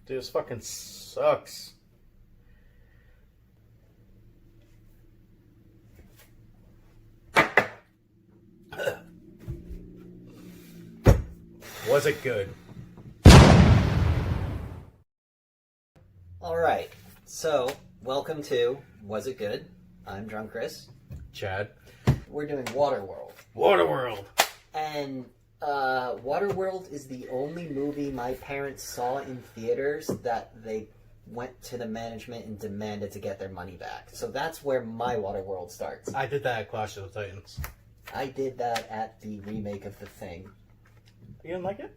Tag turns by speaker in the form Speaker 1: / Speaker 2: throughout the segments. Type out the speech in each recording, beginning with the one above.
Speaker 1: Dude, this fucking sucks. Was it good?
Speaker 2: Alright, so welcome to Was It Good? I'm Drunk Chris.
Speaker 1: Chad.
Speaker 2: We're doing Waterworld.
Speaker 1: Waterworld.
Speaker 2: And Waterworld is the only movie my parents saw in theaters that they went to the management and demanded to get their money back. So that's where my Waterworld starts.
Speaker 1: I did that at Clash of the Titans.
Speaker 2: I did that at the remake of The Thing.
Speaker 1: You didn't like it?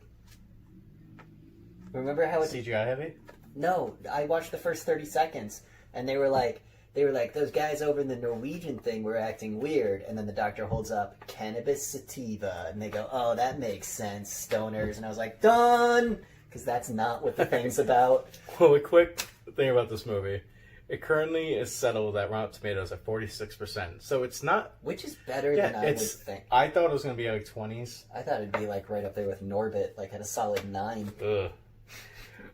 Speaker 2: Remember how it...
Speaker 1: CGI heavy?
Speaker 2: No, I watched the first 30 seconds, and they were like, those guys over in the Norwegian thing were acting weird, and then the doctor holds up cannabis sativa, and they go, oh, that makes sense, stoners, and I was like, done! Because that's not what the thing's about.
Speaker 1: Well, a quick thing about this movie. It currently is settled at Rotten Tomatoes at 46%, so it's not...
Speaker 2: Which is better than I would think.
Speaker 1: I thought it was going to be like 20s.
Speaker 2: I thought it'd be like right up there with Norbit, like at a solid 9.
Speaker 1: Ugh.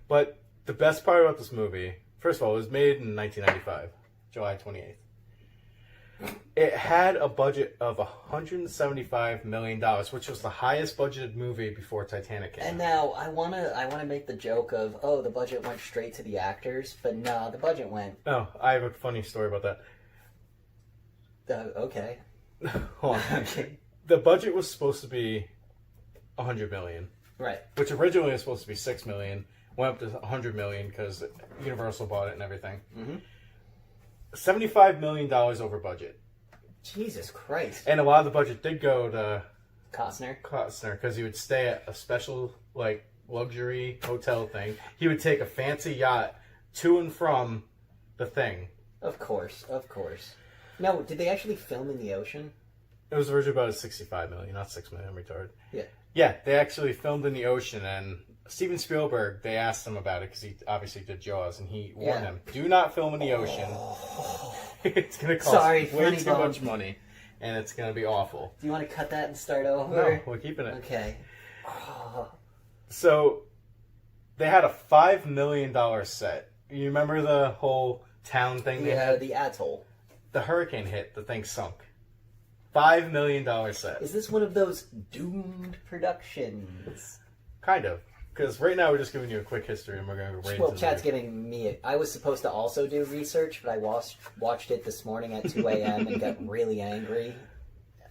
Speaker 1: But the best part about this movie, first of all, it was made in 1995, July 28th. It had a budget of $175 million, which was the highest budgeted movie before Titanic came.
Speaker 2: And now I wanna make the joke of, oh, the budget went straight to the actors, but no, the budget went.
Speaker 1: Oh, I have a funny story about
Speaker 2: that. Okay.
Speaker 1: Hold on.
Speaker 2: Okay.
Speaker 1: The budget was supposed to be $100 million,
Speaker 2: Right.
Speaker 1: which originally was supposed to be $6 million. Went up to $100 million because Universal bought it and everything.
Speaker 2: Mm-hmm.
Speaker 1: $75 million over budget.
Speaker 2: Jesus Christ.
Speaker 1: And a lot of the budget did go to
Speaker 2: Costner
Speaker 1: because he would stay at a special like luxury hotel thing. He would take a fancy yacht to and from the thing.
Speaker 2: Of course. No, did they actually film in the ocean?
Speaker 1: It was originally about $65 million, not $6 million. I'm retarded.
Speaker 2: Yeah.
Speaker 1: Yeah, they actually filmed in the ocean, and Steven Spielberg, they asked him about it because he obviously did Jaws, and he warned them, do not film in the ocean. It's going to cost way too much money, and it's going to be awful.
Speaker 2: Do you want to cut that and start over?
Speaker 1: No, we're keeping it.
Speaker 2: Okay.
Speaker 1: So, they had a $5 million set. You remember the whole town thing they had?
Speaker 2: The atoll.
Speaker 1: The hurricane hit, the thing sunk. $5 million set.
Speaker 2: Is this one of those doomed productions?
Speaker 1: Kind of. Because right now we're just giving you a quick history and we're going to go right
Speaker 2: Well,
Speaker 1: into
Speaker 2: Chad's giving me I was supposed to also do research, but I watched it this morning at 2 a.m. and got really angry.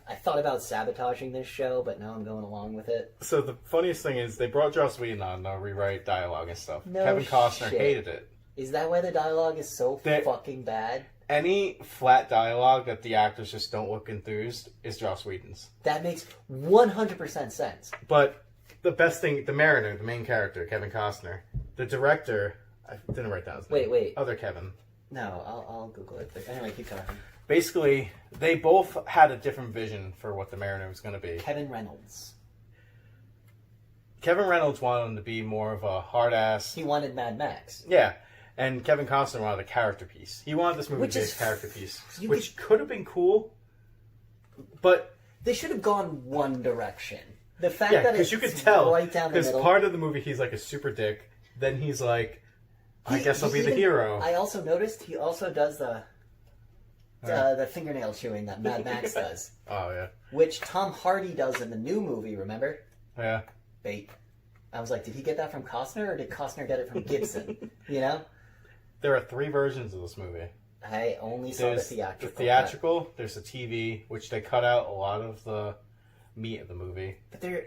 Speaker 2: I thought about sabotaging this show, but now I'm going along with it.
Speaker 1: So the funniest thing is they brought Joss Whedon on to rewrite dialogue and stuff.
Speaker 2: No
Speaker 1: Kevin Costner
Speaker 2: shit.
Speaker 1: hated it.
Speaker 2: Is that why the dialogue is so fucking bad?
Speaker 1: Any flat dialogue that the actors just don't look enthused is Joss Whedon's.
Speaker 2: That makes 100% sense.
Speaker 1: But the best thing, the Mariner, the main character, Kevin Costner, the director, I didn't write down his name.
Speaker 2: Wait.
Speaker 1: Other Kevin.
Speaker 2: No, I'll Google it. Anyway, keep talking.
Speaker 1: Basically, they both had a different vision for what the Mariner was going to be.
Speaker 2: Kevin Reynolds.
Speaker 1: Kevin Reynolds wanted him to be more of a hard-ass...
Speaker 2: He wanted Mad Max.
Speaker 1: Yeah. And Kevin Costner wanted a character piece. He wanted this movie to be a character piece. Which could have been cool, but...
Speaker 2: They should have gone one direction. The fact that
Speaker 1: because you could tell,
Speaker 2: right down the middle.
Speaker 1: because part of the movie he's like a super dick, then he's like, I guess I'll be the hero.
Speaker 2: I also noticed he also does the fingernail chewing that Mad Max does.
Speaker 1: Oh, yeah.
Speaker 2: Which Tom Hardy does in the new movie, remember?
Speaker 1: Yeah.
Speaker 2: Bait. I was like, did he get that from Costner, or did Costner get it from Gibson? You know?
Speaker 1: There are 3 versions of this movie.
Speaker 2: I only saw
Speaker 1: There's
Speaker 2: the theatrical.
Speaker 1: The theatrical, there's the TV, which they cut out a lot of the meat of the movie.
Speaker 2: But they're...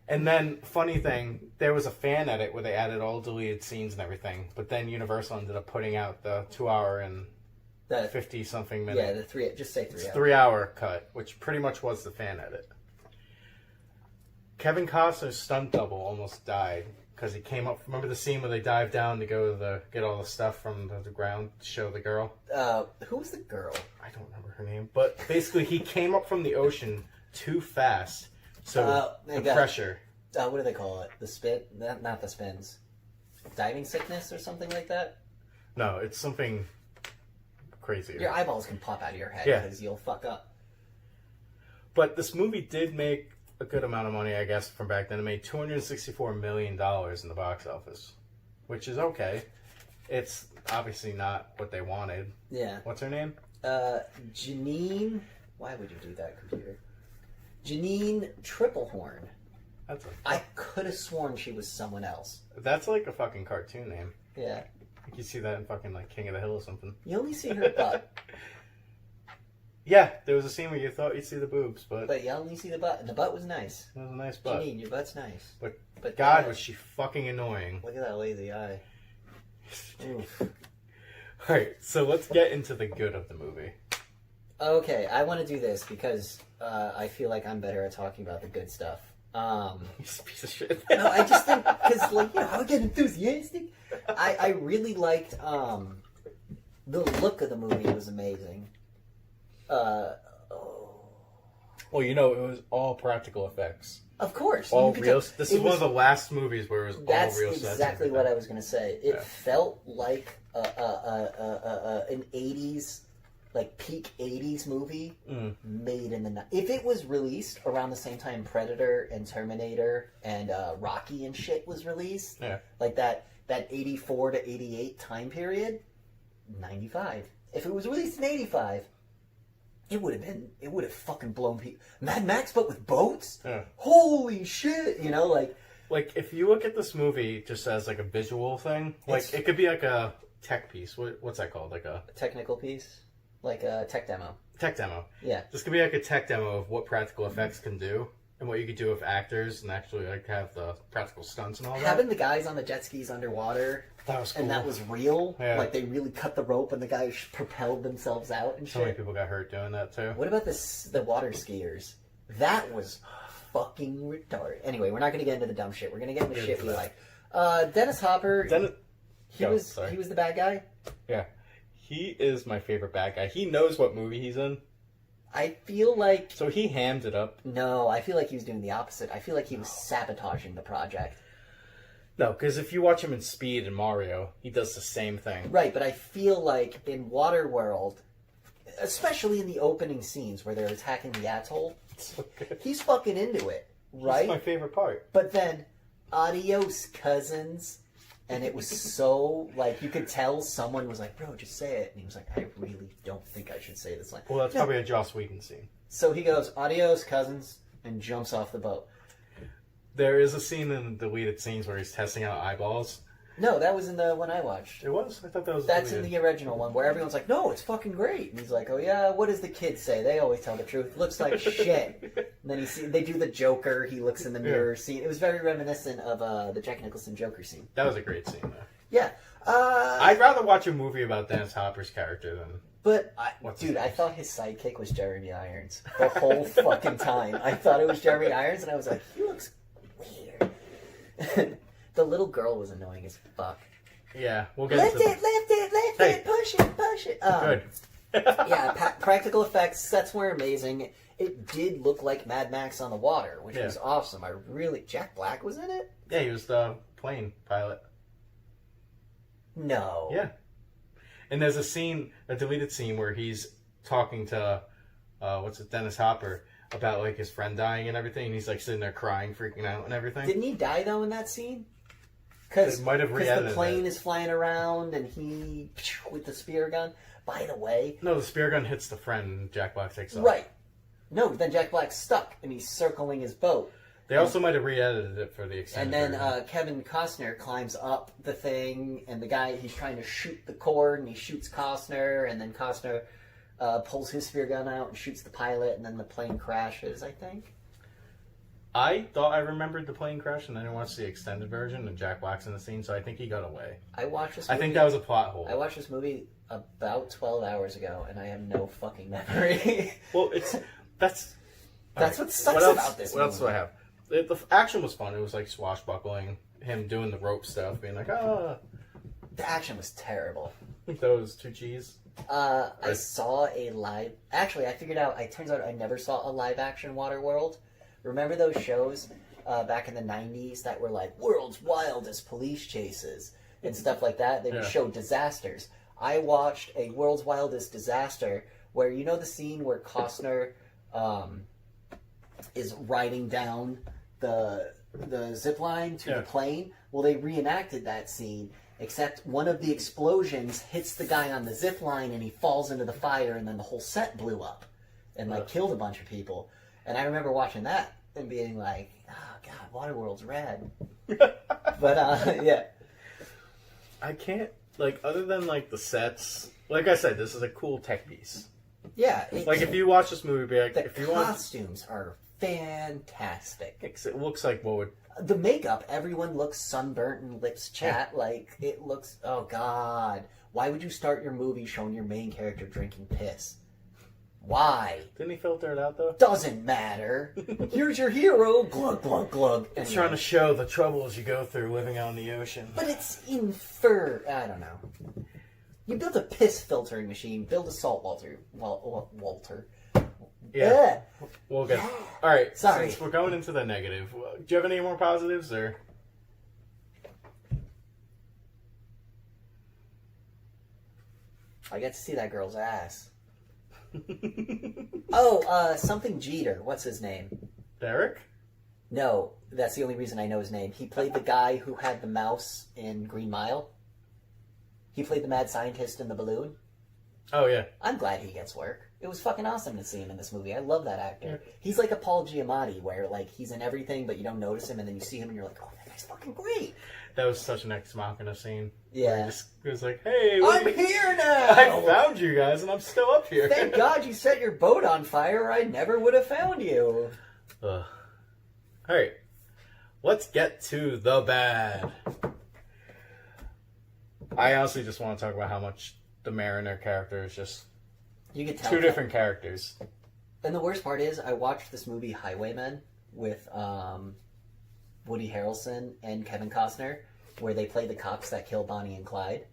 Speaker 1: And then, funny thing, there was a fan edit where they added all deleted scenes and everything, but then Universal ended up putting out the 2-hour and 50-something minute.
Speaker 2: Yeah, the 3... Just say 3 hours.
Speaker 1: 3-hour cut, which pretty much was the fan edit. Kevin Costner's stunt double almost died because he came up... Remember the scene where they dive down to go to get all the stuff from the ground to show the girl?
Speaker 2: Who was the girl?
Speaker 1: I don't remember her name. But basically, he came up from the ocean too fast. So, the pressure.
Speaker 2: What do they call it? The spin? Not the spins. Diving sickness or something like that?
Speaker 1: No, it's something crazier.
Speaker 2: Your eyeballs can pop out of your head because you'll fuck up.
Speaker 1: But this movie did make a good amount of money, I guess, from back then. It made $264 million in the box office. which is okay. It's obviously not what they wanted.
Speaker 2: Yeah.
Speaker 1: What's her name?
Speaker 2: Janine. Why would you do that, computer? Janine Triplehorn. I could have sworn she was someone else.
Speaker 1: That's like a fucking cartoon name.
Speaker 2: Yeah.
Speaker 1: You see that in fucking like King of the Hill or something.
Speaker 2: You only see her butt.
Speaker 1: Yeah, there was a scene where you thought you'd see the boobs, but
Speaker 2: you only see the butt, and the butt was nice.
Speaker 1: It was a nice butt.
Speaker 2: Janine, your butt's nice.
Speaker 1: But God, was she fucking annoying.
Speaker 2: Look at that lazy eye. Oof.
Speaker 1: Alright, so let's get into the good of the movie.
Speaker 2: Okay, I want to do this because I feel like I'm better at talking about the good stuff.
Speaker 1: You piece of shit.
Speaker 2: No, I just think, because, like, you know, I get enthusiastic. I really liked, the look of the movie was amazing.
Speaker 1: Well, you know, it was all practical effects.
Speaker 2: Of course.
Speaker 1: All real. This is one of the last movies where it was all real sets.
Speaker 2: That's exactly what I was going to say. It felt like an 80s, like peak 80s movie made in the... If it was released around the same time Predator and Terminator and Rocky and shit was released, like that 84 to 88 time period, 95. If it was released in 85... It would have fucking blown people. Mad Max, but with boats?
Speaker 1: Yeah.
Speaker 2: Holy shit! You know, like...
Speaker 1: Like, if you look at this movie just as, like, a visual thing, like, it could be, like, a tech piece. What's that called? Like a
Speaker 2: technical piece? Like a tech demo.
Speaker 1: Tech demo.
Speaker 2: Yeah.
Speaker 1: This could be, like, a tech demo of what practical effects can do, and what you could do with actors, and actually, like, have the practical stunts and all that.
Speaker 2: Having the guys on the jet skis underwater...
Speaker 1: That was cool.
Speaker 2: And that was real.
Speaker 1: Yeah.
Speaker 2: Like, they really cut the rope and the guys propelled themselves out and shit.
Speaker 1: So many people got hurt doing that, too.
Speaker 2: What about the water skiers? That was fucking retarded. Anyway, we're not going to get into the dumb shit. We're going to get into shit we like. Dennis Hopper, he was the bad guy?
Speaker 1: Yeah. He is my favorite bad guy. He knows what movie he's in.
Speaker 2: I feel like...
Speaker 1: So he hammed it up.
Speaker 2: No, I feel like he was doing the opposite. I feel like he was sabotaging the project.
Speaker 1: No, because if you watch him in Speed and Mario, he does the same thing.
Speaker 2: Right, but I feel like in Waterworld, especially in the opening scenes where they're attacking the atoll, he's fucking into it, right?
Speaker 1: That's my favorite part.
Speaker 2: But then, adios, cousins. And it was so, like, you could tell someone was like, bro, just say it. And he was like, I really don't think I should say this line.
Speaker 1: Well, that's probably a Joss Whedon scene.
Speaker 2: So he goes, adios, cousins, and jumps off the boat.
Speaker 1: There is a scene in the deleted scenes where he's testing out eyeballs.
Speaker 2: No, that was in the one I watched.
Speaker 1: It was? I thought that was
Speaker 2: That's
Speaker 1: deleted.
Speaker 2: in the original one, where everyone's like, no, it's fucking great. And he's like, oh yeah, what does the kids say? They always tell the truth. Looks like shit. And then they do the Joker, he looks in the mirror scene. It was very reminiscent of the Jack Nicholson Joker scene.
Speaker 1: That was a great scene, though.
Speaker 2: Yeah.
Speaker 1: I'd rather watch a movie about Dennis Hopper's character than...
Speaker 2: But, I thought his sidekick was Jeremy Irons. The whole fucking time. I thought it was Jeremy Irons, and I was like, he looks weird. The little girl was annoying as fuck.
Speaker 1: Yeah, we'll get
Speaker 2: Lift
Speaker 1: into
Speaker 2: it, push it.
Speaker 1: Good.
Speaker 2: Yeah, practical effects, sets were amazing. It did look like Mad Max on the water, which was awesome. Jack Black was in it?
Speaker 1: Yeah, he was the plane pilot.
Speaker 2: No.
Speaker 1: Yeah. And there's a deleted scene where he's talking to, Dennis Hopper about, like, his friend dying and everything, and he's, like, sitting there crying, freaking out and everything.
Speaker 2: Didn't he die, though, in that scene? Because the plane is flying around, and he, with the spear gun. By the way...
Speaker 1: No, the spear gun hits the friend, and Jack Black takes off.
Speaker 2: Right. No, then Jack Black's stuck, and he's circling his boat.
Speaker 1: They also might have re-edited it for the extended
Speaker 2: version. And then Kevin Costner climbs up the thing, and the guy, he's trying to shoot the cord, and he shoots Costner, and then Costner pulls his spear gun out and shoots the pilot, and then the plane crashes, I think.
Speaker 1: I thought I remembered the plane crash, and then I watched the extended version, and Jack Black's in the scene, so I think he got away.
Speaker 2: I
Speaker 1: think that was a plot hole.
Speaker 2: I watched this movie about 12 hours ago, and I have no fucking memory.
Speaker 1: Well, that's
Speaker 2: what sucks about this movie.
Speaker 1: What else do I have? The action was fun. It was like swashbuckling, him doing the rope stuff, being like, ah.
Speaker 2: The action was terrible.
Speaker 1: Those two cheese.
Speaker 2: I saw a live... Actually, I figured out... It turns out I never saw a live-action Waterworld. Remember those shows back in the 90s that were like, World's Wildest Police Chases and stuff like that? They would show disasters. I watched a World's Wildest Disaster where, you know the scene where Costner is riding down the zip line to the plane? Well, they reenacted that scene, except one of the explosions hits the guy on the zip line and he falls into the fire, and then the whole set blew up and like killed a bunch of people. And I remember watching that and being like, oh god, Waterworld's rad. But yeah.
Speaker 1: I can't, like, other than like the sets, like I said, this is a cool tech piece.
Speaker 2: Yeah.
Speaker 1: Like if you watch this movie, be like,
Speaker 2: the
Speaker 1: if you
Speaker 2: costumes are fantastic.
Speaker 1: it looks like what would...
Speaker 2: The makeup, everyone looks sunburnt and lips chat. Like, it looks... Oh, God. Why would you start your movie showing your main character drinking piss? Why?
Speaker 1: Didn't he filter it out, though?
Speaker 2: Doesn't matter. Here's your hero. Glug, glug, glug.
Speaker 1: It's trying to show the troubles you go through living out in the ocean.
Speaker 2: But it's I don't know. You build a piss filtering machine. Build a salt Walter. Walter.
Speaker 1: Yeah. We'll get... All right.
Speaker 2: Sorry.
Speaker 1: Since we're going into the negative, do you have any more positives, or...
Speaker 2: I get to see that girl's ass. Oh, something Jeter. What's his name?
Speaker 1: Derek?
Speaker 2: No, that's the only reason I know his name. He played the guy who had the mouse in Green Mile. He played the mad scientist in the balloon.
Speaker 1: Oh, yeah.
Speaker 2: I'm glad he gets work. It was fucking awesome to see him in this movie. I love that actor. He's like a Paul Giamatti, where like he's in everything, but you don't notice him, and then you see him, and you're like, oh, that guy's fucking great.
Speaker 1: That was such an Ex Machina scene.
Speaker 2: Yeah.
Speaker 1: He just was like, hey,
Speaker 2: I'm here now!
Speaker 1: I found you guys, and I'm still up here.
Speaker 2: Thank God you set your boat on fire, or I never would have found you.
Speaker 1: All right. Let's get to the bad. I honestly just want to talk about how much the Mariner character is just
Speaker 2: You could tell
Speaker 1: two different characters.
Speaker 2: And the worst part is, I watched this movie Highwaymen with Woody Harrelson and Kevin Costner, where they play the cops that kill Bonnie and Clyde.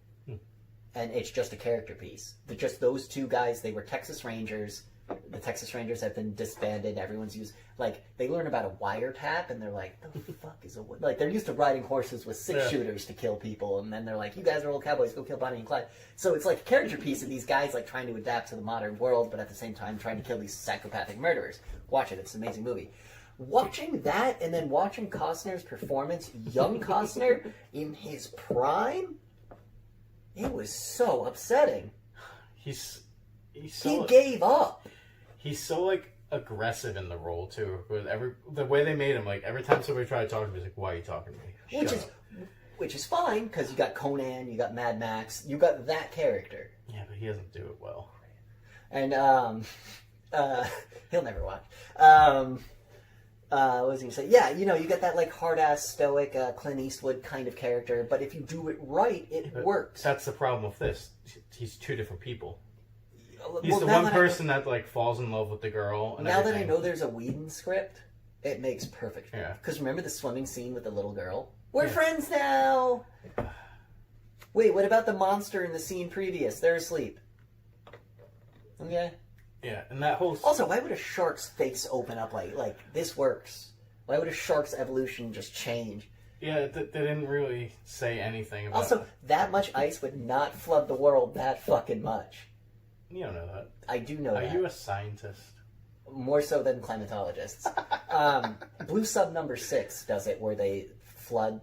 Speaker 2: And it's just a character piece. They're just those two guys. They were Texas Rangers. The Texas Rangers have been disbanded. Everyone's used... Like, they learn about a wiretap, and they're like, the fuck is a... Like, they're used to riding horses with six-shooters to kill people, and then they're like, you guys are old cowboys, go kill Bonnie and Clyde. So it's like a character piece of these guys, like, trying to adapt to the modern world, but at the same time trying to kill these psychopathic murderers. Watch it. It's an amazing movie. Watching that, and then watching Costner's performance, young Costner, in his prime, it was so upsetting.
Speaker 1: He
Speaker 2: Gave up.
Speaker 1: He's so, like, aggressive in the role, too. With the way they made him, like, every time somebody tried to talk to him, he's like, why are you talking to me?
Speaker 2: Which is fine, because you got Conan, you got Mad Max, you got that character.
Speaker 1: Yeah, but he doesn't do it well.
Speaker 2: And, he'll never watch. What was he going to say? Yeah, you know, you get that, like, hard-ass, stoic, Clint Eastwood kind of character, but if you do it right, it works.
Speaker 1: That's the problem with this. He's two different people. He's
Speaker 2: Well,
Speaker 1: the
Speaker 2: now
Speaker 1: one
Speaker 2: that
Speaker 1: person that, like, falls in love with the girl and
Speaker 2: Now that I
Speaker 1: everything.
Speaker 2: know there's a Whedon script, it makes perfect.
Speaker 1: Yeah.
Speaker 2: Because remember the swimming scene with the little girl? We're friends now! Wait, what about the monster in the scene previous? They're asleep. Okay.
Speaker 1: Yeah, and that whole...
Speaker 2: Also, why would a shark's face open up like this works? Why would a shark's evolution just change?
Speaker 1: Yeah, they didn't really say anything about
Speaker 2: Also,
Speaker 1: it.
Speaker 2: that much ice would not flood the world that fucking much.
Speaker 1: You don't know that.
Speaker 2: I do know that.
Speaker 1: Are you a scientist?
Speaker 2: More so than climatologists. Blue Sub number 6 does it, where they flood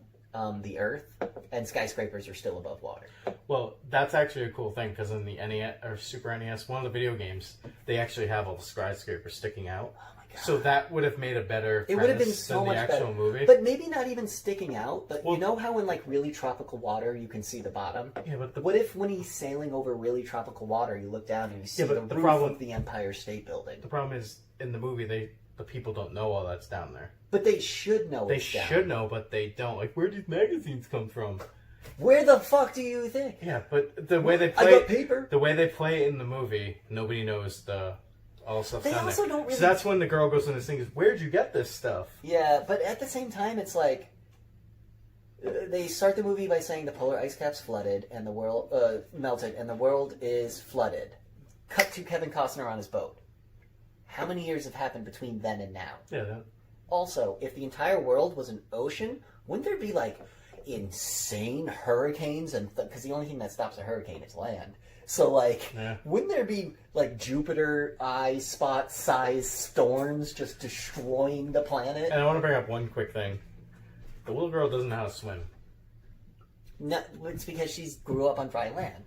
Speaker 2: the Earth, and skyscrapers are still above water.
Speaker 1: Well, that's actually a cool thing, because in the NES, or Super NES, one of the video games, they actually have all the skyscrapers sticking out.
Speaker 2: Oh my god.
Speaker 1: So that would have made a better
Speaker 2: It would have been
Speaker 1: premise
Speaker 2: so
Speaker 1: than
Speaker 2: much
Speaker 1: the actual
Speaker 2: better.
Speaker 1: movie.
Speaker 2: But maybe not even sticking out, but
Speaker 1: Well,
Speaker 2: you know how in like really tropical water you can see the bottom?
Speaker 1: Yeah, but
Speaker 2: What if when he's sailing over really tropical water, you look down and you see the roof of the Empire State Building?
Speaker 1: The problem is, in the movie, the people don't know all that's down there.
Speaker 2: But they should know
Speaker 1: They
Speaker 2: it's down.
Speaker 1: should know, but they don't. Like, where do these magazines come from?
Speaker 2: Where the fuck do you think?
Speaker 1: Yeah, but the way they
Speaker 2: I
Speaker 1: play
Speaker 2: got paper.
Speaker 1: the way they play in the movie, nobody knows all stuff
Speaker 2: They
Speaker 1: down
Speaker 2: also
Speaker 1: there.
Speaker 2: don't really-
Speaker 1: So that's when the girl goes in this thing. Is where'd you get this stuff?
Speaker 2: Yeah, but at the same time, it's like they start the movie by saying the polar ice caps flooded and the world melted and the world is flooded. Cut to Kevin Costner on his boat. How many years have happened between then and now?
Speaker 1: Yeah.
Speaker 2: Also, if the entire world was an ocean, wouldn't there be like insane hurricanes? And because the only thing that stops a hurricane is land. So like, wouldn't there be like Jupiter eye spot size storms just destroying the planet?
Speaker 1: And I want to bring up one quick thing. The little girl doesn't know how to swim.
Speaker 2: No, it's because she grew up on dry land.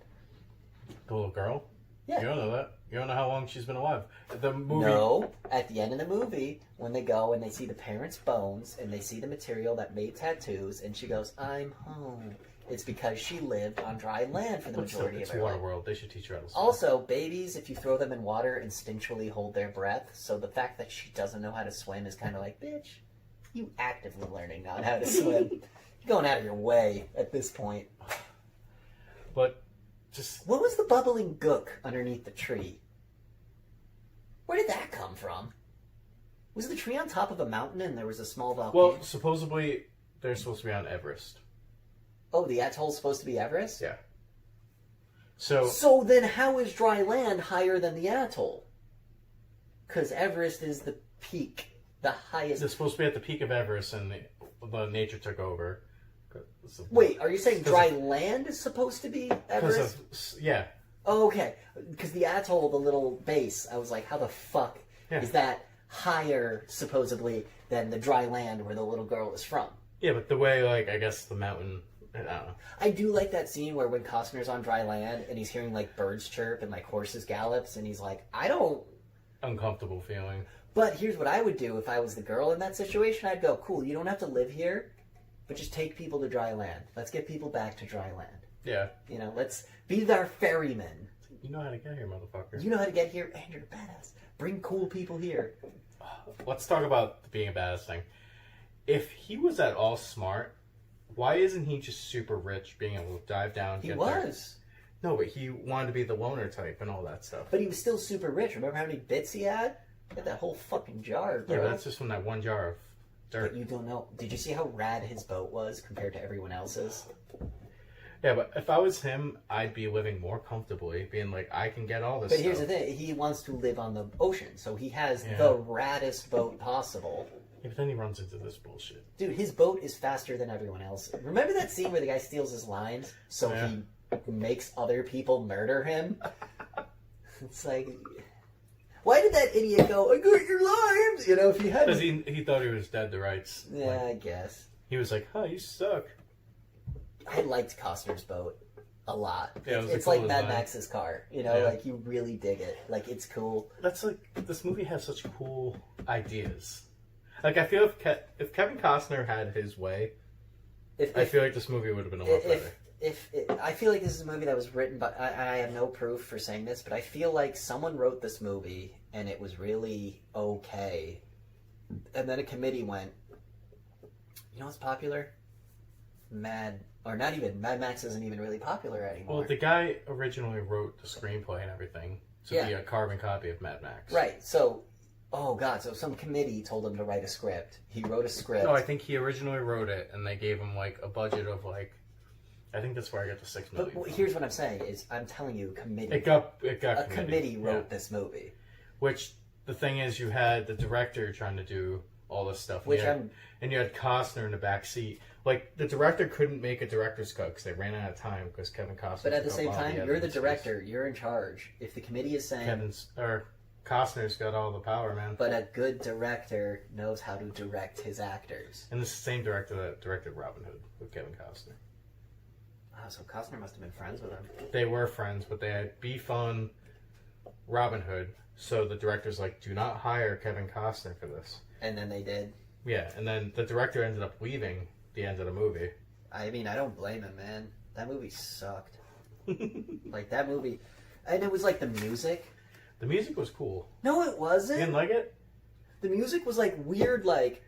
Speaker 1: The little girl?
Speaker 2: Yeah.
Speaker 1: You don't know that. You don't know how long she's been alive. The movie...
Speaker 2: No, at the end of the movie, when they go and they see the parents' bones and they see the material that made tattoos, and she goes, "I'm home." It's because she lived on dry land for the majority of her life.
Speaker 1: It's Waterworld. They should teach her how to swim.
Speaker 2: Also, babies, if you throw them in water, instinctually hold their breath. So the fact that she doesn't know how to swim is kind of like, bitch, you actively learning not how to swim. You're going out of your way at this point.
Speaker 1: But just...
Speaker 2: What was the bubbling gook underneath the tree? Where did that come from? Was the tree on top of a mountain and there was a small volcano?
Speaker 1: Well, supposedly they're supposed to be on Everest.
Speaker 2: Oh, the atoll's supposed to be Everest?
Speaker 1: Yeah. So
Speaker 2: then how is dry land higher than the atoll? Because Everest is the peak, the highest...
Speaker 1: they're supposed to be at the peak of Everest, and the nature took over.
Speaker 2: Wait, are you saying dry land is supposed to be Everest?
Speaker 1: Yeah.
Speaker 2: Oh, okay. Because the atoll, the little base, I was like, how the fuck is that higher, supposedly, than the dry land where the little girl is from?
Speaker 1: Yeah, but the way, like, I guess the mountain... I don't know.
Speaker 2: I do like that scene where when Costner's on dry land and he's hearing, like, birds chirp and, like, horses gallops, and he's like, I don't...
Speaker 1: Uncomfortable feeling.
Speaker 2: But here's what I would do if I was the girl in that situation. I'd go, cool, you don't have to live here, but just take people to dry land. Let's get people back to dry land.
Speaker 1: Yeah.
Speaker 2: You know, let's be our ferryman.
Speaker 1: You know how to get here, motherfucker.
Speaker 2: You know how to get here, and you're a badass. Bring cool people here.
Speaker 1: Let's talk about being a badass thing. If he was at all smart, why isn't he just super rich, being able to dive down?
Speaker 2: He was.
Speaker 1: No, but he wanted to be the loner type and all that stuff.
Speaker 2: But he was still super rich. Remember how many bits he had? He had that whole fucking jar, bro.
Speaker 1: Yeah, but that's just from that one jar of dirt.
Speaker 2: But you don't know. Did you see how rad his boat was compared to everyone else's?
Speaker 1: Yeah, but if I was him, I'd be living more comfortably, being like, I can get all this
Speaker 2: But
Speaker 1: stuff.
Speaker 2: here's the thing. He wants to live on the ocean, so he has the raddest boat possible.
Speaker 1: Yeah, but then he runs into this bullshit.
Speaker 2: Dude, his boat is faster than everyone else. Remember that scene where the guy steals his lines so he makes other people murder him? It's like... Why did that idiot go, I got your lines? You know, if he had...
Speaker 1: Because he thought he was dead to rights.
Speaker 2: Yeah,
Speaker 1: Like,
Speaker 2: I guess.
Speaker 1: he was like, you suck.
Speaker 2: I liked Costner's boat a lot.
Speaker 1: Yeah,
Speaker 2: it's like Mad Max's car. You know, like you really dig it. Like it's cool.
Speaker 1: That's like, this movie has such cool ideas. Like, I feel if Kevin Costner had his way, I feel like this movie would have been a lot better.
Speaker 2: I feel like this is a movie that was written, but I have no proof for saying this, but I feel like someone wrote this movie and it was really okay. And then a committee went, you know what's popular? Mad Max isn't even really popular anymore.
Speaker 1: Well, the guy originally wrote the screenplay and everything to be a carbon copy of Mad Max.
Speaker 2: Right, so, so some committee told him to write a script. He wrote a script.
Speaker 1: No, I think he originally wrote it, and they gave him, like, a budget of, like, I think that's where I got the $6 million.
Speaker 2: But here's what I'm saying, is I'm telling you, committee.
Speaker 1: A
Speaker 2: committee wrote this movie.
Speaker 1: Which, the thing is, you had the director trying to do all this stuff. And you had Costner in the back seat. Like, the director couldn't make a director's cut because they ran out of time because Kevin Costner...
Speaker 2: But at the same time, you're the director. You're in charge. If the committee is saying...
Speaker 1: Costner's got all the power, man.
Speaker 2: But a good director knows how to direct his actors.
Speaker 1: And this is the same director that directed Robin Hood with Kevin Costner.
Speaker 2: Oh, so Costner must have been friends with him.
Speaker 1: They were friends, but they had beef on Robin Hood. So the director's like, do not hire Kevin Costner for this.
Speaker 2: And then they did.
Speaker 1: Yeah, and then the director ended up leaving the end of the movie.
Speaker 2: I mean, I don't blame him, man. That movie sucked. Like, that movie... And it was like the music.
Speaker 1: The music was cool.
Speaker 2: No, it wasn't.
Speaker 1: You didn't like it?
Speaker 2: The music was like weird, like...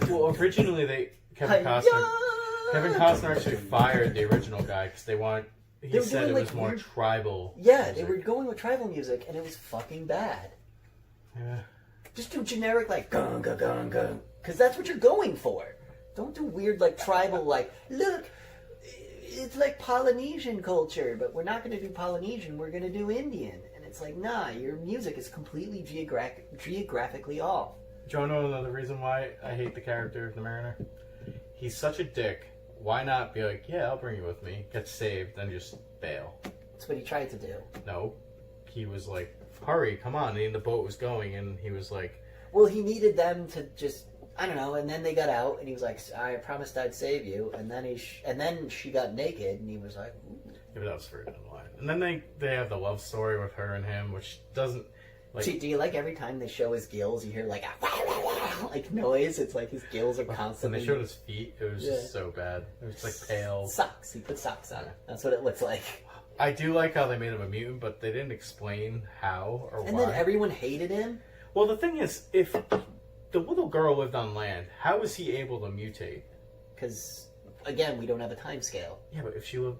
Speaker 1: Well, originally Kevin Costner actually fired the original guy because he said it was more tribal.
Speaker 2: Yeah,
Speaker 1: music.
Speaker 2: They were going with tribal music, and it was fucking bad.
Speaker 1: Yeah.
Speaker 2: Just do generic, like, gung, gung, gung, gung. Because that's what you're going for. Don't do weird, like, tribal, like, look, it's like Polynesian culture, but we're not going to do Polynesian, we're going to do Indian. And it's like, nah, your music is completely geographically off.
Speaker 1: Do you know another reason why I hate the character of the Mariner? He's such a dick. Why not be like, yeah, I'll bring you with me, get saved, then just bail?
Speaker 2: That's what he tried to do.
Speaker 1: No. He was like, hurry, come on. And the boat was going, and he was like...
Speaker 2: Well, he needed them to just... I don't know. And then they got out, and he was like, "I promised I'd save you." And then she got naked, and he was like, "Ooh."
Speaker 1: Yeah, but that was further down the line. And then they have the love story with her and him, which doesn't. Like,
Speaker 2: Do you like every time they show his gills, you hear like a like noise? It's like his gills are
Speaker 1: when
Speaker 2: constantly.
Speaker 1: they showed his feet, it was just so bad. It was like pale.
Speaker 2: Socks. He put socks on. That's what it looks like.
Speaker 1: I do like how they made him a mutant, but they didn't explain how or
Speaker 2: And
Speaker 1: why.
Speaker 2: then everyone hated him.
Speaker 1: Well, the thing is, if the little girl lived on land, how was he able to mutate?
Speaker 2: Because, again, we don't have a time scale.
Speaker 1: Yeah, but if she lived...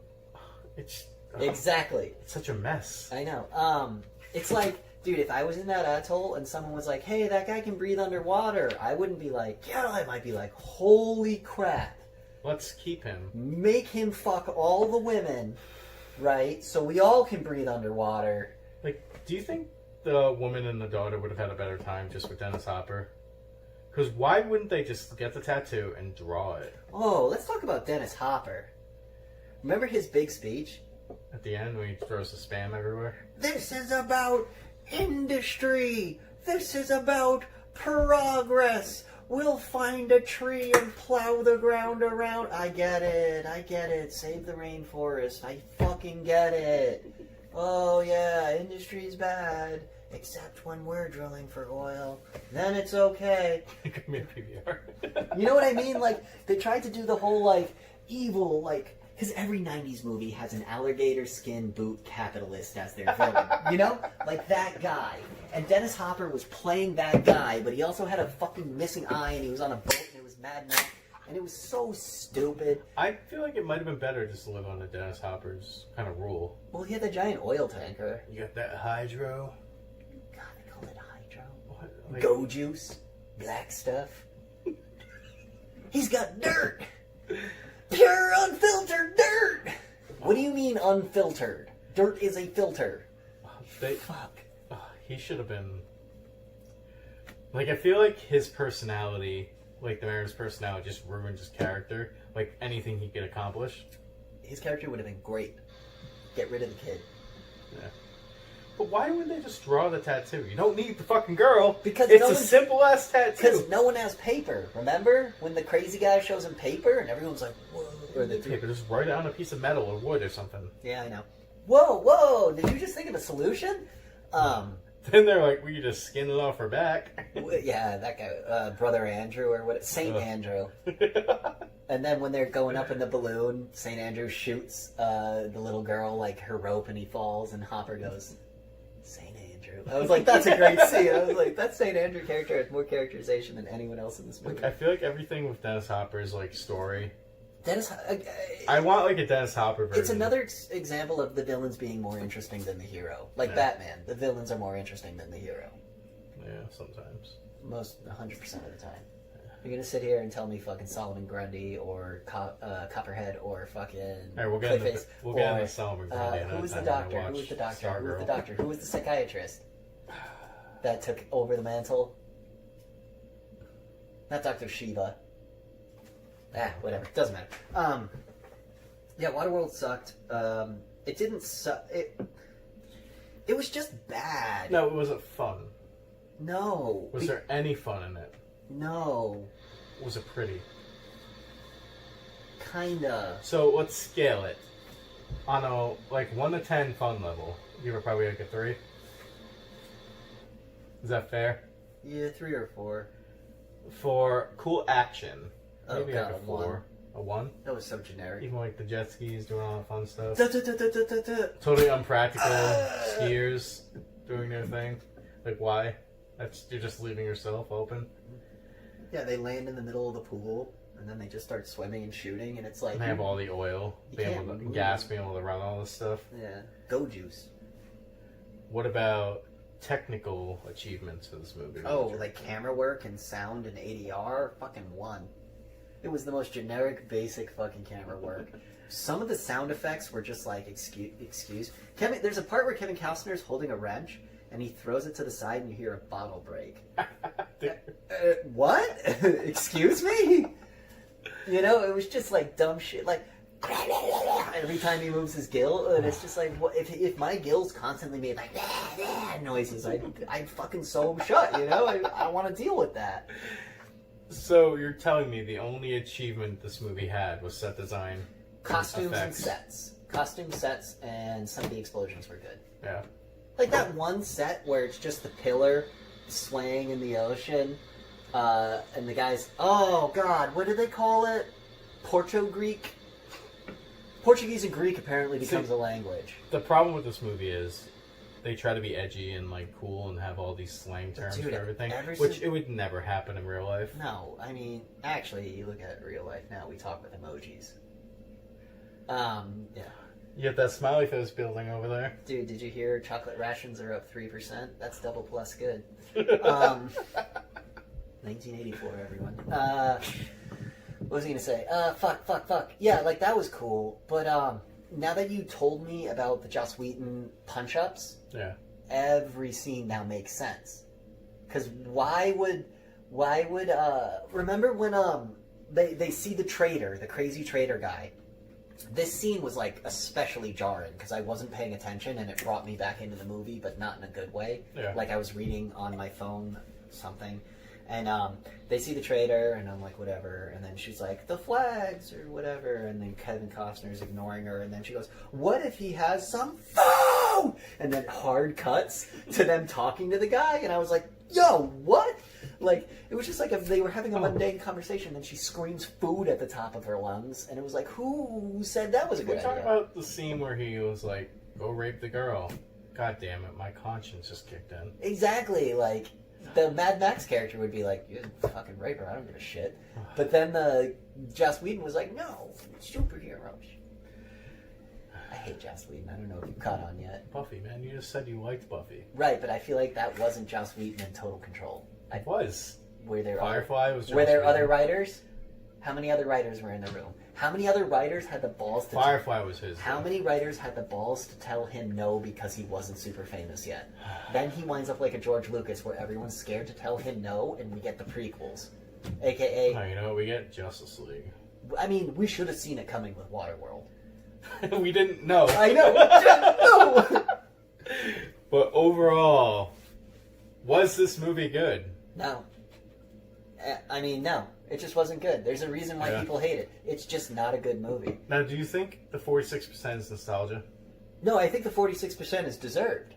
Speaker 1: It's...
Speaker 2: Exactly.
Speaker 1: It's such a mess.
Speaker 2: I know. It's like, dude, if I was in that atoll and someone was like, hey, that guy can breathe underwater, I wouldn't be like, yeah, I might be like, holy crap.
Speaker 1: Let's keep him.
Speaker 2: Make him fuck all the women, right? So we all can breathe underwater.
Speaker 1: Like, do you think the woman and the daughter would have had a better time just with Dennis Hopper? Because why wouldn't they just get the tattoo and draw it?
Speaker 2: Oh, let's talk about Dennis Hopper. Remember his big speech?
Speaker 1: At the end when he throws the spam everywhere?
Speaker 2: This is about industry. This is about progress. We'll find a tree and plow the ground around. I get it. Save the rainforest. I fucking get it. Oh yeah, industry's bad. Except when we're drilling for oil. Then it's okay.
Speaker 1: Give me a PBR.
Speaker 2: You know what I mean? Like, they tried to do the whole, like, evil, like... Because every 90s movie has an alligator skin boot capitalist as their villain. You know? Like that guy. And Dennis Hopper was playing that guy, but he also had a fucking missing eye, and he was on a boat, and it was Mad Max. And it was so stupid.
Speaker 1: I feel like it might have been better just to live on the Dennis Hopper's kind of rule.
Speaker 2: Well, he had the giant oil tanker.
Speaker 1: You got that hydro.
Speaker 2: God, they call it hydro.
Speaker 1: What? Like,
Speaker 2: Go juice. Black stuff. He's got dirt. Pure unfiltered dirt. What do you mean unfiltered? Dirt is a filter. Fuck.
Speaker 1: He should have been... Like, I feel like his personality, like the mayor's personality, just ruined his character. Like, anything he could accomplish.
Speaker 2: His character would have been great. Get rid of the kid.
Speaker 1: Yeah. But why wouldn't they just draw the tattoo? You don't need the fucking girl.
Speaker 2: Because
Speaker 1: it's a simple-ass tattoo.
Speaker 2: Because no one has paper. Remember? When the crazy guy shows him paper and everyone's like, whoa.
Speaker 1: Or the paper, just write it on a piece of metal or wood or something.
Speaker 2: Yeah, I know. Whoa. Did you just think of a solution?
Speaker 1: Then they're like, we could just skin it off her back.
Speaker 2: Yeah, that guy, Brother Andrew or what? Saint Andrew. And then when they're going up in the balloon, Saint Andrew shoots the little girl, like her rope, and he falls, and Hopper goes, Saint Andrew. I was like, that's a great scene. I was like, that Saint Andrew character has more characterization than anyone else in this movie.
Speaker 1: Like, I feel like everything with Dennis Hopper's like story.
Speaker 2: I
Speaker 1: want like a Dennis Hopper version.
Speaker 2: It's another example of the villains being more interesting than the hero. Like Batman, the villains are more interesting than the hero.
Speaker 1: Yeah, sometimes.
Speaker 2: Most 100% of the time. You're gonna sit here and tell me fucking Solomon Grundy or Copperhead or fucking
Speaker 1: Alright, we'll get into Solomon Grundy.
Speaker 2: Who was the doctor? Who was the doctor? Who was the doctor? Who was the psychiatrist that took over the mantle? Not Dr. Shiva. Whatever. Doesn't matter. Yeah, Waterworld sucked. It didn't suck. It was just bad.
Speaker 1: No, it wasn't fun.
Speaker 2: No.
Speaker 1: Was there any fun in it?
Speaker 2: No.
Speaker 1: Was it pretty?
Speaker 2: Kinda.
Speaker 1: So let's scale it. On a like 1 to 10 fun level, give it probably like a 3. Is that fair?
Speaker 2: Yeah, 3 or 4.
Speaker 1: For cool action, maybe
Speaker 2: God,
Speaker 1: like a 4. A 1?
Speaker 2: That was so generic.
Speaker 1: Even like the jet skis doing all the fun stuff.
Speaker 2: Da, da, da, da, da, da, da.
Speaker 1: Totally unpractical skiers doing their thing. Like why? You're just leaving yourself open.
Speaker 2: Yeah, they land in the middle of the pool, and then they just start swimming and shooting, and it's like...
Speaker 1: And they have all the oil, being able to run all this stuff.
Speaker 2: Yeah. Go juice.
Speaker 1: What about technical achievements for this movie?
Speaker 2: Oh, like camera work and sound and ADR? Fucking 1. It was the most generic, basic fucking camera work. Some of the sound effects were just like, excuse. There's a part where Kevin Costner's holding a wrench, and he throws it to the side, and you hear a bottle break. What? Excuse me? You know, it was just like dumb shit. Like, every time he moves his gill, and it's just like, what, if my gills constantly made like noises, I'd fucking sew them shut, you know? I want to deal with that.
Speaker 1: So you're telling me the only achievement this movie had was set design,
Speaker 2: Costumes and
Speaker 1: effects.
Speaker 2: sets. Costumes, sets, and some of the explosions were good.
Speaker 1: Yeah.
Speaker 2: Like that one set where it's just the pillar swaying in the ocean, and the guys, oh god, what do they call it? Porto-Greek? Portuguese and Greek apparently becomes a language.
Speaker 1: The problem with this movie is they try to be edgy and like cool and have all these slang terms
Speaker 2: Dude,
Speaker 1: for everything,
Speaker 2: ever
Speaker 1: which
Speaker 2: since-
Speaker 1: it would never happen in real life.
Speaker 2: No, I mean, actually, you look at real life now, we talk with emojis. Yeah.
Speaker 1: You get that smiley face building over there.
Speaker 2: Dude, did you hear chocolate rations are up 3%? That's double plus good. 1984, everyone. What was I gonna say? Fuck. Yeah, like that was cool. But now that you told me about the Joss Whedon punch-ups,
Speaker 1: Yeah.
Speaker 2: every scene now makes sense. Because why would remember when they see the traitor, the crazy traitor guy? This scene was like especially jarring because I wasn't paying attention and it brought me back into the movie, but not in a good way.
Speaker 1: Yeah.
Speaker 2: Like I was reading on my phone something, and they see the traitor, and I'm like, whatever. And then she's like, the flags or whatever, and then Kevin Costner's ignoring her, and then she goes, what if he has some phone? And then hard cuts to them talking to the guy, and I was like, yo, what? Like, it was just like if they were having a mundane conversation, and she screams food at the top of her lungs, and it was like, who said that was a good
Speaker 1: We talk
Speaker 2: idea?
Speaker 1: about the scene where he was like, "Go rape the girl." God damn it, my conscience just kicked in.
Speaker 2: Exactly, like, the Mad Max character would be like, you're a fucking raper, I don't give a shit. But then the Joss Whedon was like, no, superheroes. I hate Joss Whedon, I don't know if you caught on yet.
Speaker 1: Buffy, man, you just said you liked Buffy.
Speaker 2: Right, but I feel like that wasn't Joss Whedon in Total Control.
Speaker 1: It was.
Speaker 2: Were there
Speaker 1: Firefly was.
Speaker 2: Were there
Speaker 1: Joss
Speaker 2: other
Speaker 1: Whedon.
Speaker 2: writers? How many other writers were in the room? How many other writers had the balls to...
Speaker 1: Firefly was his.
Speaker 2: How many writers had the balls to tell him no because he wasn't super famous yet? Then he winds up like a George Lucas where everyone's scared to tell him no and we get the prequels. AKA,
Speaker 1: Oh, you know, we get Justice League.
Speaker 2: I mean, we should have seen it coming with Waterworld.
Speaker 1: We didn't know.
Speaker 2: I know! No!
Speaker 1: But overall, was this movie good?
Speaker 2: No. I mean, no. It just wasn't good. There's a reason why
Speaker 1: Yeah.
Speaker 2: people hate it. It's just not a good movie.
Speaker 1: Now, do you think the 46% is nostalgia?
Speaker 2: No, I think the 46% is deserved.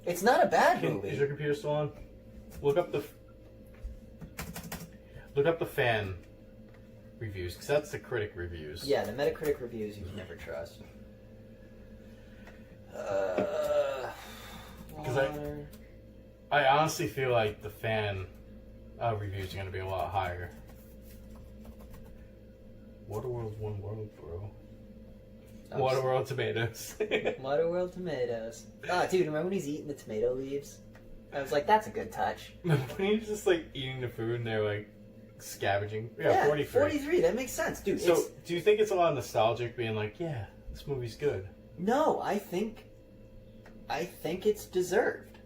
Speaker 2: It's not a bad movie.
Speaker 1: Is your computer still on? Look up the fan reviews, because that's the critic reviews.
Speaker 2: Yeah, the Metacritic reviews you can never trust.
Speaker 1: Because I honestly feel like the fan reviews are going to be a lot higher. Waterworld's one world, bro. Waterworld tomatoes.
Speaker 2: Waterworld tomatoes. Oh, dude, remember when he's eating the tomato leaves? I was like, that's a good touch.
Speaker 1: When he's just like eating the food and they're like scavenging. Yeah, 43.
Speaker 2: 43, that makes sense. Dude,
Speaker 1: So, do you think it's a lot nostalgic being like, yeah, this movie's good?
Speaker 2: no, I think it's deserved.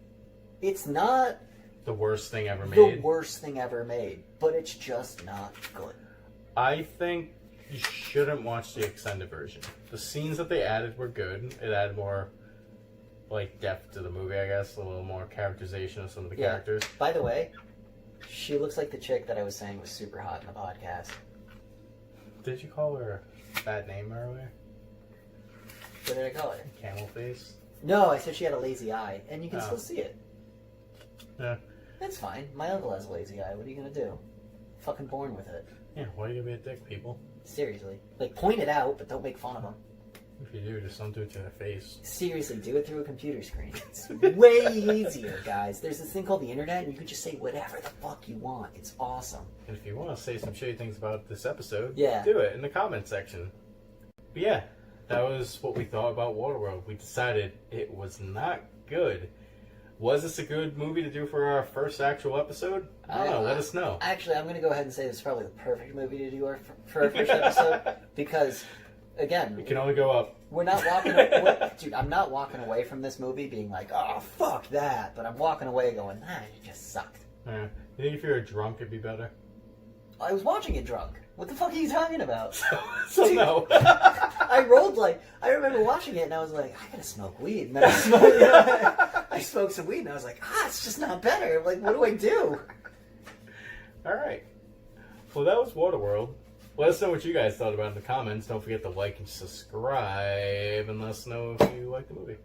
Speaker 2: It's not
Speaker 1: The worst thing ever
Speaker 2: the
Speaker 1: made?
Speaker 2: worst thing ever made, but it's just not good.
Speaker 1: I think you shouldn't watch the extended version. The scenes that they added were good. It added more, like, depth to the movie, I guess. A little more characterization of some of the characters.
Speaker 2: By the way, she looks like the chick that I was saying was super hot in the podcast.
Speaker 1: Did you call her a bad name earlier?
Speaker 2: What did I call her?
Speaker 1: Camel face?
Speaker 2: No, I said she had a lazy eye, and you can
Speaker 1: Oh.
Speaker 2: still see it.
Speaker 1: Yeah.
Speaker 2: That's fine. My uncle has a lazy eye. What are you gonna do? Fucking born with it.
Speaker 1: Yeah, why are you gonna be a dick, people?
Speaker 2: Seriously. Like, point it out, but don't make fun of them.
Speaker 1: If you do, just don't do it to their face.
Speaker 2: Seriously, do it through a computer screen. It's way easier, guys. There's this thing called the internet, and you can just say whatever the fuck you want. It's awesome.
Speaker 1: And if you want to say some shitty things about this episode,
Speaker 2: Yeah.
Speaker 1: do it in the comment section. But yeah, that was what we thought about Waterworld. We decided it was not good. Was this a good movie to do for our first actual episode? I don't know. Let us know.
Speaker 2: Actually, I'm going to go ahead and say this is probably the perfect movie to do for our first episode, because, again,
Speaker 1: It can only go up.
Speaker 2: we're not walking... dude, I'm not walking away from this movie being like, oh, fuck that, but I'm walking away going, it just sucked.
Speaker 1: You think if you were drunk, it'd be better?
Speaker 2: I was watching it drunk. What the fuck are you talking about?
Speaker 1: So
Speaker 2: Dude.
Speaker 1: no.
Speaker 2: I rolled I remember watching it and I was like, I gotta smoke weed. And then I smoked some weed and I was like, it's just not better. Like, what do I do?
Speaker 1: All right. Well, that was Waterworld. Let us know what you guys thought about it in the comments. Don't forget to like and subscribe, and let us know if you like the movie.